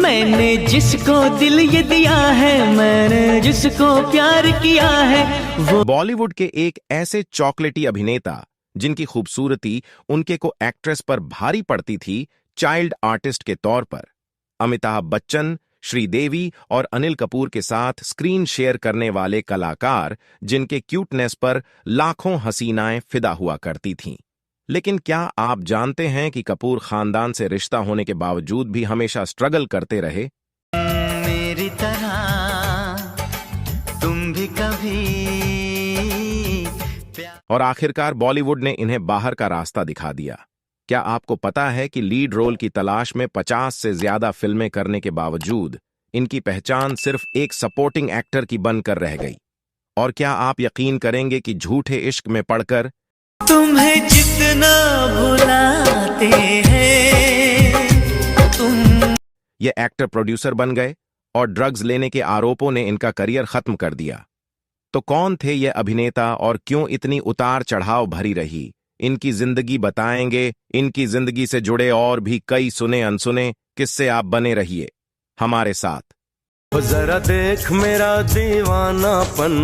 मैंने जिसको दिल ये दिया है, मैंने जिसको प्यार किया है वो। बॉलीवुड के एक ऐसे चॉकलेटी अभिनेता जिनकी खूबसूरती उनके को एक्ट्रेस पर भारी पड़ती थी, चाइल्ड आर्टिस्ट के तौर पर अमिताभ बच्चन, श्रीदेवी और अनिल कपूर के साथ स्क्रीन शेयर करने वाले कलाकार जिनके क्यूटनेस पर लाखों हसीनाएं फिदा हुआ करती थीं। लेकिन क्या आप जानते हैं कि कपूर खानदान से रिश्ता होने के बावजूद भी हमेशा स्ट्रगल करते रहे? मेरी तरह तुम भी कभी। और आखिरकार बॉलीवुड ने इन्हें बाहर का रास्ता दिखा दिया। क्या आपको पता है कि लीड रोल की तलाश में 50 से ज्यादा फिल्में करने के बावजूद इनकी पहचान सिर्फ एक सपोर्टिंग एक्टर की बनकर रह गई? और क्या आप यकीन करेंगे कि झूठे इश्क में पड़कर तुम्हें जितना भुलाते हैं तुम, ये एक्टर प्रोड्यूसर बन गए और ड्रग्स लेने के आरोपों ने इनका करियर खत्म कर दिया। तो कौन थे ये अभिनेता और क्यों इतनी उतार चढ़ाव भरी रही, इनकी जिंदगी बताएंगे। इनकी जिंदगी से जुड़े और भी कई सुने अनसुने किस्से आप बने रहिए हमारे साथ। जरा देख मेरा दीवानापन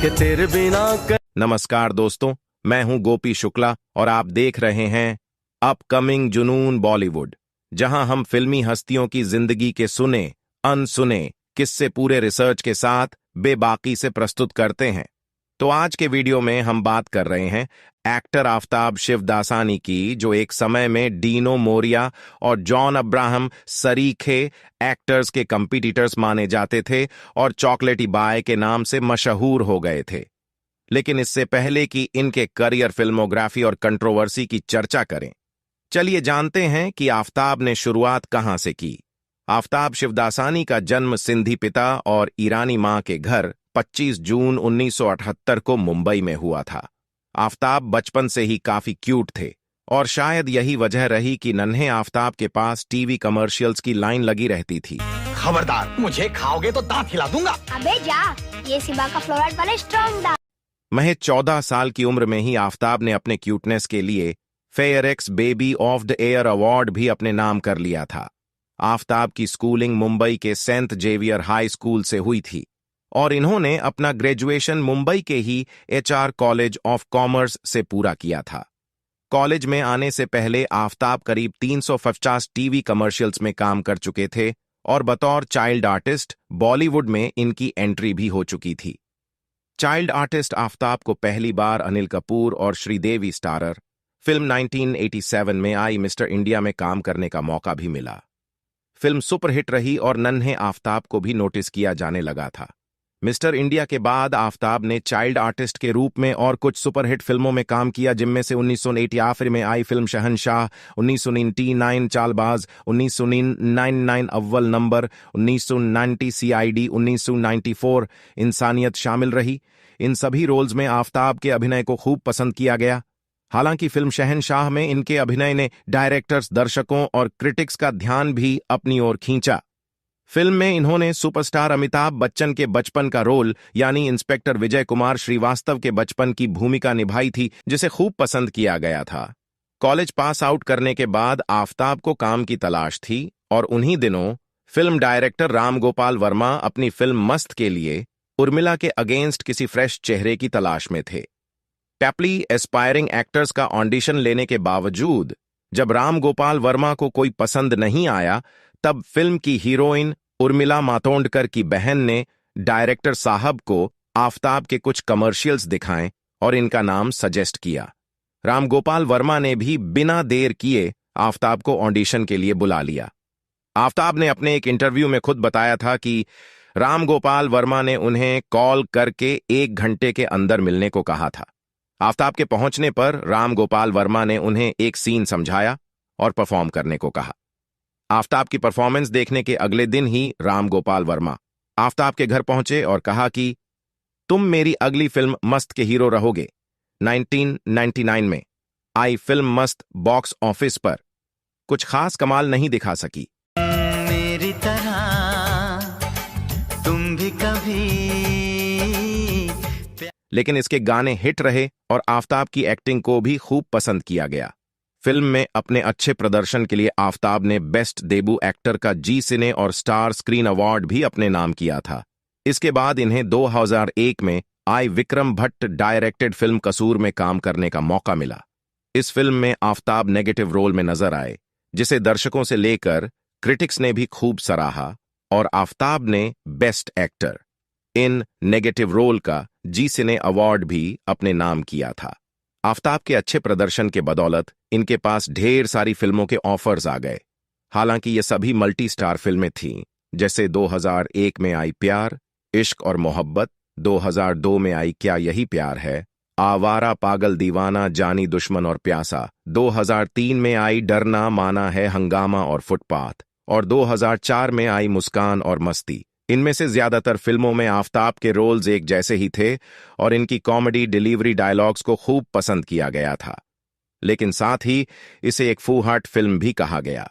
कि तेरे बिना। नमस्कार दोस्तों, मैं हूं गोपी शुक्ला और आप देख रहे हैं अपकमिंग जुनून बॉलीवुड, जहां हम फिल्मी हस्तियों की जिंदगी के सुने अनसुने किस्से पूरे रिसर्च के साथ बेबाकी से प्रस्तुत करते हैं। तो आज के वीडियो में हम बात कर रहे हैं एक्टर आफताब शिवदासानी की, जो एक समय में डीनो मोरिया और जॉन अब्राहम सरीखे एक्टर्स के कंपीटिटर्स माने जाते थे और चॉकलेटी बाय के नाम से मशहूर हो गए थे। लेकिन इससे पहले कि इनके करियर, फिल्मोग्राफी और कंट्रोवर्सी की चर्चा करें, चलिए जानते हैं कि आफताब ने शुरुआत कहां से की। आफताब शिवदासानी का जन्म सिंधी पिता और ईरानी मां के घर 25 जून 1978 को मुंबई में हुआ था। आफताब बचपन से ही काफी क्यूट थे और शायद यही वजह रही कि नन्हे आफताब के पास टीवी कमर्शियल्स की लाइन लगी रहती थी। खबरदार, मुझे खाओगे तो दांत हिला दूंगा। अबे जा, ये सिबा का फ्लोराइड वाले स्ट्रॉन्ग दांत। महज 14 साल की उम्र में ही आफताब ने अपने क्यूटनेस के लिए फेयरएक्स baby of the year award भी अपने नाम कर लिया था। आफताब की स्कूलिंग मुंबई के सेंट जेवियर हाई स्कूल से हुई थी और इन्होंने अपना ग्रेजुएशन मुंबई के ही एचआर कॉलेज ऑफ कॉमर्स से पूरा किया था। कॉलेज में आने से पहले आफताब करीब 350 टीवी कमर्शियल्स में काम कर चुके थे और बतौर चाइल्ड आर्टिस्ट बॉलीवुड में इनकी एंट्री भी हो चुकी थी। चाइल्ड आर्टिस्ट आफताब को पहली बार अनिल कपूर और श्रीदेवी स्टारर फिल्म 1987 में आई मिस्टर इंडिया में काम करने का मौका भी मिला। फिल्म सुपरहिट रही और नन्हे आफताब को भी नोटिस किया जाने लगा था। मिस्टर इंडिया के बाद आफताब ने चाइल्ड आर्टिस्ट के रूप में और कुछ सुपरहिट फिल्मों में काम किया, जिनमें से 1980 आखिर में आई फिल्म शहंशाह, 1999 चालबाज, 1999 अव्वल नंबर, 1990 सीआईडी, 1994 इंसानियत शामिल रही। इन सभी रोल्स में आफताब के अभिनय को खूब पसंद किया गया। हालांकि फिल्म शहंशाह में इनके अभिनय ने डायरेक्टर्स, दर्शकों और क्रिटिक्स का ध्यान भी अपनी ओर खींचा। फिल्म में इन्होंने सुपरस्टार अमिताभ बच्चन के बचपन का रोल यानी इंस्पेक्टर विजय कुमार श्रीवास्तव के बचपन की भूमिका निभाई थी, जिसे खूब पसंद किया गया था। कॉलेज पास आउट करने के बाद आफताब को काम की तलाश थी और उन्हीं दिनों फिल्म डायरेक्टर राम गोपाल वर्मा अपनी फिल्म मस्त के लिए उर्मिला के अगेंस्ट किसी फ्रेश चेहरे की तलाश में थे। टैपली एस्पायरिंग एक्टर्स का ऑडिशन लेने के बावजूद जब राम गोपाल वर्मा को कोई पसंद नहीं आया, तब फिल्म की हीरोइन उर्मिला मातोंडकर की बहन ने डायरेक्टर साहब को आफताब के कुछ कमर्शियल्स दिखाएं और इनका नाम सजेस्ट किया। राम गोपाल वर्मा ने भी बिना देर किए आफताब को ऑडिशन के लिए बुला लिया। आफताब ने अपने एक इंटरव्यू में खुद बताया था कि राम गोपाल वर्मा ने उन्हें कॉल करके 1 घंटे के अंदर मिलने को कहा था। आफताब के पहुंचने पर राम गोपाल वर्मा ने उन्हें एक सीन समझाया और परफॉर्म करने को कहा। आफताब की परफॉर्मेंस देखने के अगले दिन ही राम गोपाल वर्मा आफताब के घर पहुंचे और कहा कि तुम मेरी अगली फिल्म मस्त के हीरो रहोगे। 1999 में आई फिल्म मस्त बॉक्स ऑफिस पर कुछ खास कमाल नहीं दिखा सकी। मेरी तरह तुम भी कभी। लेकिन इसके गाने हिट रहे और आफताब की एक्टिंग को भी खूब पसंद किया गया। फिल्म में अपने अच्छे प्रदर्शन के लिए आफताब ने बेस्ट डेब्यू एक्टर का जी सिने और स्टार स्क्रीन अवार्ड भी अपने नाम किया था। इसके बाद इन्हें 2001 में आई विक्रम भट्ट डायरेक्टेड फिल्म कसूर में काम करने का मौका मिला। इस फिल्म में आफताब नेगेटिव रोल में नजर आए, जिसे दर्शकों से लेकर क्रिटिक्स ने भी खूब सराहा और आफताब ने best actor in negative role का जी सिने अवार्ड भी अपने नाम किया था। आफताब के अच्छे प्रदर्शन के बदौलत इनके पास ढेर सारी फिल्मों के ऑफर्स आ गए। हालांकि ये सभी मल्टी स्टार फिल्में थीं, जैसे 2001 में आई प्यार, इश्क और मोहब्बत, 2002 में आई क्या यही प्यार है, आवारा पागल दीवाना, जानी दुश्मन और प्यासा, 2003 में आई डरना माना है, हंगामा और फुटपाथ, और 2004 में आई मुस्कान और मस्ती। इनमें से ज्यादातर फिल्मों में आफताब के रोल्स एक जैसे ही थे और इनकी कॉमेडी डिलीवरी डायलॉग्स को खूब पसंद किया गया था, लेकिन साथ ही इसे एक फूहट फिल्म भी कहा गया।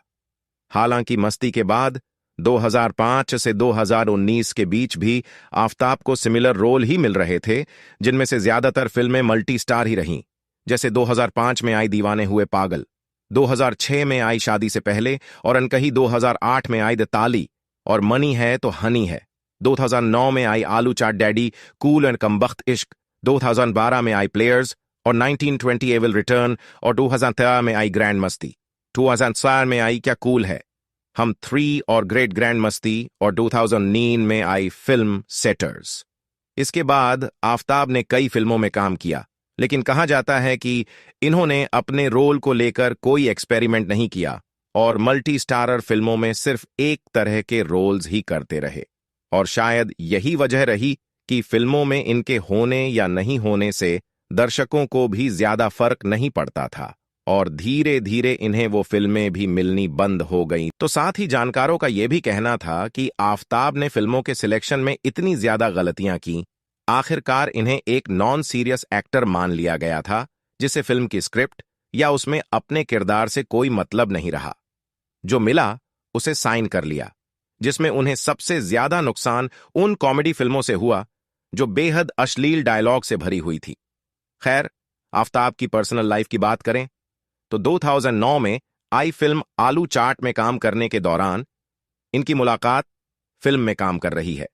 हालांकि मस्ती के बाद 2005 से 2019 के बीच भी आफताब को सिमिलर रोल ही मिल रहे थे, जिनमें से ज्यादातर फिल्में मल्टी स्टार ही रहीं, जैसे 2005 में आई दीवाने हुए पागल, 2006 में आई शादी से पहले और अनकही 2008 में आई द ताली और मनी है तो हनी है, 2009 में आई आलू चाट डैडी, कूल एंड कमबख्त इश्क, 2012 में आई प्लेयर्स और 1920 एविल रिटर्न और 2013 में आई ग्रैंड मस्ती, 2004 में आई क्या कूल है, हम 3 और ग्रेट ग्रैंड मस्ती और 2009 में आई फिल्म सेटर्स। इसके बाद आफताब ने कई फिल्मों में काम किया, लेकिन कहा जाता है कि इन्होंने अपने रोल को लेकर कोई एक्सपेरिमेंट नहीं किया और मल्टी स्टारर फिल्मों में सिर्फ एक तरह के रोल्स ही करते रहे, और शायद यही वजह रही कि फिल्मों में इनके होने या नहीं होने से दर्शकों को भी ज्यादा फर्क नहीं पड़ता था और धीरे धीरे इन्हें वो फिल्में भी मिलनी बंद हो गईं। तो साथ ही जानकारों का यह भी कहना था कि आफताब ने फिल्मों के सिलेक्शन में इतनी ज्यादा गलतियां की, आखिरकार इन्हें एक नॉन सीरियस एक्टर मान लिया गया था, जिसे फिल्म की स्क्रिप्ट या उसमें अपने किरदार से कोई मतलब नहीं रहा। जो मिला उसे साइन कर लिया, जिसमें उन्हें सबसे ज्यादा नुकसान उन कॉमेडी फिल्मों से हुआ जो बेहद अश्लील डायलॉग से भरी हुई थी। खैर, आफताब की पर्सनल लाइफ की बात करें तो 2009 में आई फिल्म आलू चाट में काम करने के दौरान इनकी मुलाकात फिल्म में काम कर रही है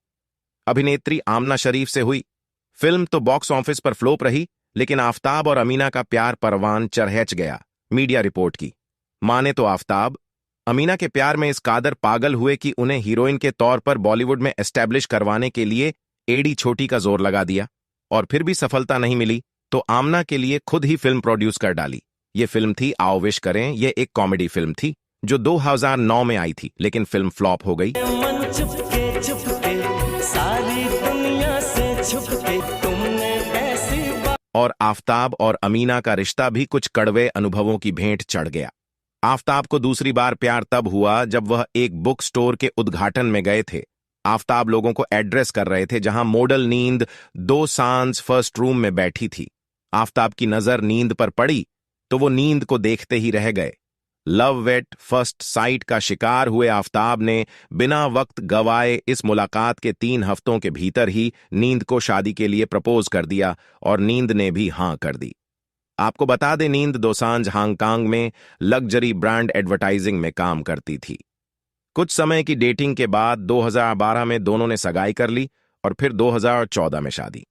अभिनेत्री आमना शरीफ से हुई। फिल्म तो बॉक्स ऑफिस पर फ्लॉप रही, लेकिन आफताब और अमीना का प्यार परवान चढ़ गया, मीडिया रिपोर्ट की माने तो आफताब अमीना के प्यार में इस कादर पागल हुए कि उन्हें हीरोइन के तौर पर बॉलीवुड में एस्टैब्लिश करवाने के लिए एडी छोटी का जोर लगा दिया, और फिर भी सफलता नहीं मिली तो आमना के लिए खुद ही फिल्म प्रोड्यूस कर डाली। ये फिल्म थी आओ विश करें। ये एक कॉमेडी फिल्म थी जो 2009 में आई थी, लेकिन फिल्म फ्लॉप हो गई। मन चुपके चुपके सारी दुनिया से छुपके तुमने ऐसी और आफताब और अमीना का रिश्ता भी कुछ कड़वे अनुभवों की भेंट चढ़ गया। आफताब को दूसरी बार प्यार तब हुआ जब वह एक बुक स्टोर के उद्घाटन में गए थे। आफताब लोगों को एड्रेस कर रहे थे, जहां मॉडल नींद दोसांझ फर्स्ट रूम में बैठी थी। आफताब की नजर नींद पर पड़ी तो वो नींद को देखते ही रह गए। लव एट फर्स्ट साइट का शिकार हुए आफताब ने बिना वक्त गवाए इस मुलाकात के 3 हफ्तों के भीतर ही नींद को शादी के लिए प्रपोज कर दिया और नींद ने भी हां कर दी। आपको बता दें, नींद दोसांझ हांगकांग में लग्जरी ब्रांड एडवर्टाइजिंग में काम करती थी। कुछ समय की डेटिंग के बाद 2012 में दोनों ने सगाई कर ली और फिर 2014 में शादी,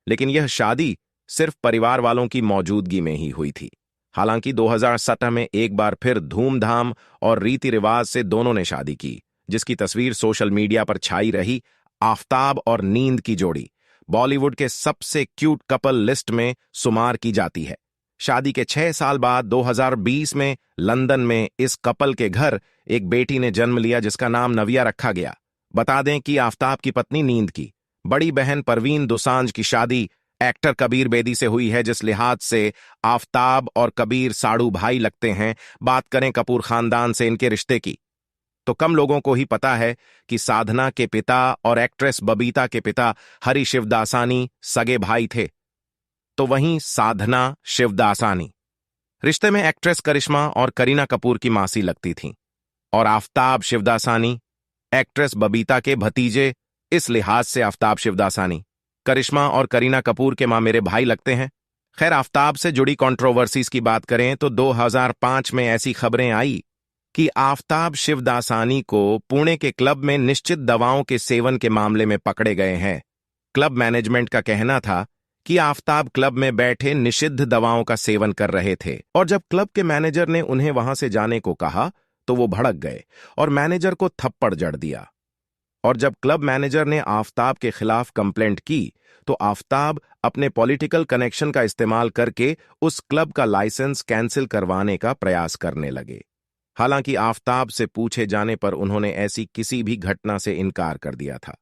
लेकिन यह शादी सिर्फ परिवार वालों की मौजूदगी में ही हुई थी। हालांकि 2017 में एक बार फिर धूमधाम और रीति रिवाज से दोनों ने शादी की, जिसकी तस्वीर सोशल मीडिया पर छाई रही। आफताब और नींद की जोड़ी बॉलीवुड के सबसे क्यूट कपल लिस्ट में शुमार की जाती है। शादी के 6 साल बाद 2020 में लंदन में इस कपल के घर एक बेटी ने जन्म लिया, जिसका नाम नविया रखा गया। बता दें कि आफताब की पत्नी नींद की बड़ी बहन परवीन दोसांझ की शादी एक्टर कबीर बेदी से हुई है, जिस लिहाज से आफताब और कबीर साड़ू भाई लगते हैं। बात करें कपूर खानदान से इनके रिश्ते की तो कम लोगों को ही पता है कि साधना के पिता और एक्ट्रेस बबीता के पिता हरि शिवदासानी सगे भाई थे, तो वहीं साधना शिवदासानी रिश्ते में एक्ट्रेस करिश्मा और करीना कपूर की मासी लगती थीं, और आफताब शिवदासानी एक्ट्रेस बबीता के भतीजे। इस लिहाज से आफताब शिवदासानी करिश्मा और करीना कपूर के मां मेरे भाई लगते हैं। खैर, आफताब से जुड़ी कंट्रोवर्सीज की बात करें तो 2005 में ऐसी खबरें आई कि आफताब शिवदासानी को पुणे के क्लब में निश्चित दवाओं के सेवन के मामले में पकड़े गए हैं। क्लब मैनेजमेंट का कहना था कि आफताब क्लब में बैठे निषिद्ध दवाओं का सेवन कर रहे थे, और जब क्लब के मैनेजर ने उन्हें वहां से जाने को कहा तो वो भड़क गए और मैनेजर को थप्पड़ जड़ दिया। और जब क्लब मैनेजर ने आफताब के खिलाफ कंप्लेंट की तो आफताब अपने पॉलिटिकल कनेक्शन का इस्तेमाल करके उस क्लब का लाइसेंस कैंसिल करवाने का प्रयास करने लगे। हालांकि आफताब से पूछे जाने पर उन्होंने ऐसी किसी भी घटना से इनकार कर दिया था।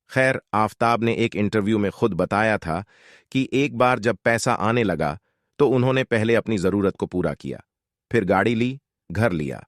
खैर, आफताब ने एक इंटरव्यू में खुद बताया था कि एक बार जब पैसा आने लगा तो उन्होंने पहले अपनी जरूरत को पूरा किया, फिर गाड़ी ली, घर लिया,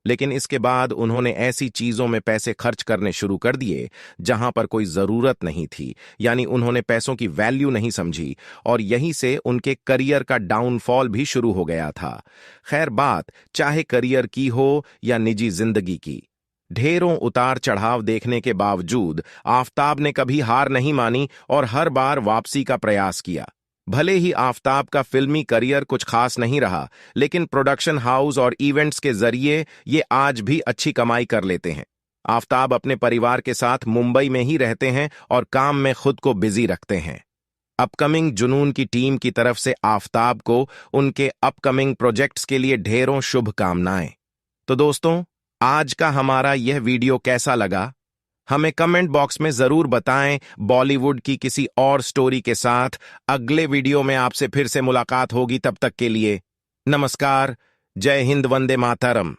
लेकिन इसके बाद उन्होंने ऐसी चीजों में पैसे खर्च करने शुरू कर दिए जहां पर कोई जरूरत नहीं थी, यानी उन्होंने पैसों की वैल्यू नहीं समझी, और यहीं से उनके करियर का डाउनफॉल भी शुरू हो गया था। खैर, बात चाहे करियर की हो या निजी जिंदगी की, ढेरों उतार चढ़ाव देखने के बावजूद आफताब ने कभी हार नहीं मानी और हर बार वापसी का प्रयास किया। भले ही आफताब का फिल्मी करियर कुछ खास नहीं रहा, लेकिन प्रोडक्शन हाउस और इवेंट्स के जरिए ये आज भी अच्छी कमाई कर लेते हैं। आफताब अपने परिवार के साथ मुंबई में ही रहते हैं और काम में खुद को बिजी रखते हैं। अपकमिंग जुनून की टीम की तरफ से आफताब को उनके अपकमिंग प्रोजेक्ट्स के लिए ढेरों शुभकामनाएं। तो दोस्तों, आज का हमारा यह वीडियो कैसा लगा हमें कमेंट बॉक्स में जरूर बताएं। बॉलीवुड की किसी और स्टोरी के साथ अगले वीडियो में आपसे फिर से मुलाकात होगी। तब तक के लिए नमस्कार, जय हिंद, वंदे मातरम।